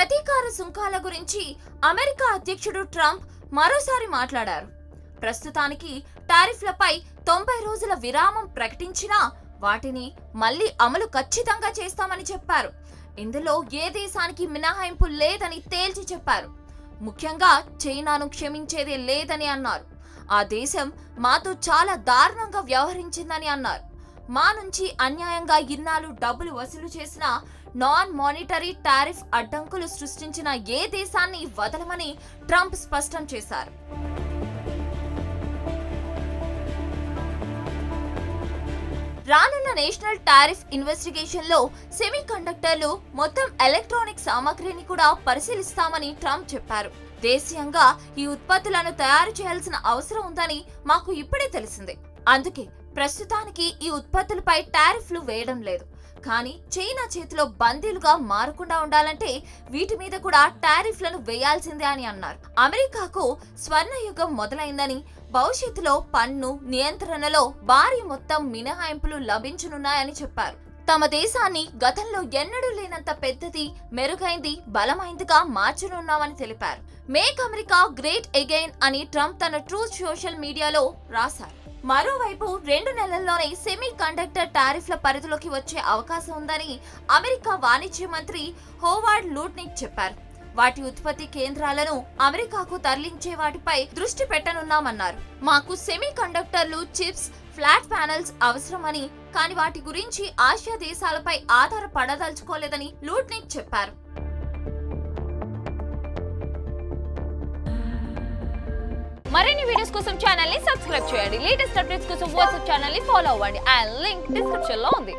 ప్రతీకార సుంకాల గురించి అమెరికా అధ్యక్షుడు ట్రంప్ మరోసారి మాట్లాడారు. ప్రస్తుతానికి టారిఫ్లపై 90 రోజుల విరామం ప్రకటించినా వాటిని మళ్లీ అమలు ఖచ్చితంగా చేస్తామని చెప్పారు. ఇందులో ఏ దేశానికి మినహాయింపు లేదని తేల్చి చెప్పారు. ముఖ్యంగా చైనాను క్షమించేదే లేదని అన్నారు. ఆ దేశం మాతో చాలా దారుణంగా వ్యవహరించిందని అన్నారు. మా నుంచి అన్యాయంగా ఇన్నాళ్ళు డబ్బులు వసూలు చేసిన నాన్ మానిటరీ టారిఫ్ అడ్డంకులు సృష్టించిన ఏ దేశాన్ని వదలమని ట్రంప్ స్పష్టం చేశారు. రానున్న నేషనల్ టారిఫ్ ఇన్వెస్టిగేషన్ లో సెమీ కండక్టర్లు, మొత్తం ఎలక్ట్రానిక్ సామాగ్రిని కూడా పరిశీలిస్తామని ట్రంప్ చెప్పారు. దేశీయంగా ఈ ఉత్పత్తులను తయారు చేయాల్సిన అవసరం ఉందని మాకు ఇప్పుడే తెలిసింది. అందుకే ప్రస్తుతానికి ఈ ఉత్పత్తులపై టారిఫ్లు వేయడం లేదు. కానీ చైనా చేతిలో బందీలుగా మారకుండా ఉండాలంటే వీటి మీద కూడా టారిఫ్లను వేయాల్సిందే అని అన్నారు. అమెరికాకు స్వర్ణయుగం మొదలైందని, భవిష్యత్తులో పన్ను నియంత్రణలో భారీ మొత్తం మినహాయింపులు లభించనున్నాయని చెప్పారు. తమ దేశాన్ని గతంలో ఎన్నడూ లేనంత పెద్దది, మెరుగైంది, బలమైందిగా మార్చనున్నామని తెలిపారు. మేక్ అమెరికా గ్రేట్ అగైన్ అని ట్రంప్ తన ట్రూత్ సోషల్ మీడియాలో రాశారు. మరోవైపు 2 నెలల్లోనే సెమీ కండక్టర్ టారిఫ్ల పరిధిలోకి వచ్చే అవకాశం ఉందని అమెరికా వాణిజ్య మంత్రి హోవార్డ్ లూట్నిక్ చెప్పారు. వాటి ఉత్పత్తి కేంద్రాలను అమెరికాకు తరలించే వాటిపై దృష్టి పెట్టనున్నామన్నారు. మాకు సెమీ కండక్టర్లు, చిప్స్, ఫ్లాట్ ప్యానెల్స్ అవసరమని, కానీ వాటి గురించి ఆసియా దేశాలపై ఆధారపడదలుచుకోలేదని లూట్నిక్ చెప్పారు. మరిన్ని వీడియోస్ కోసం ఛానల్ ని సబ్స్క్రైబ్ చేయండి. లేటెస్ట్ అప్డేట్స్ కోసం వాట్సాప్ ఛానల్ ని ఫాలో అవ్వండి. ఆ లింక్ డిస్క్రిప్షన్ లో ఉంది.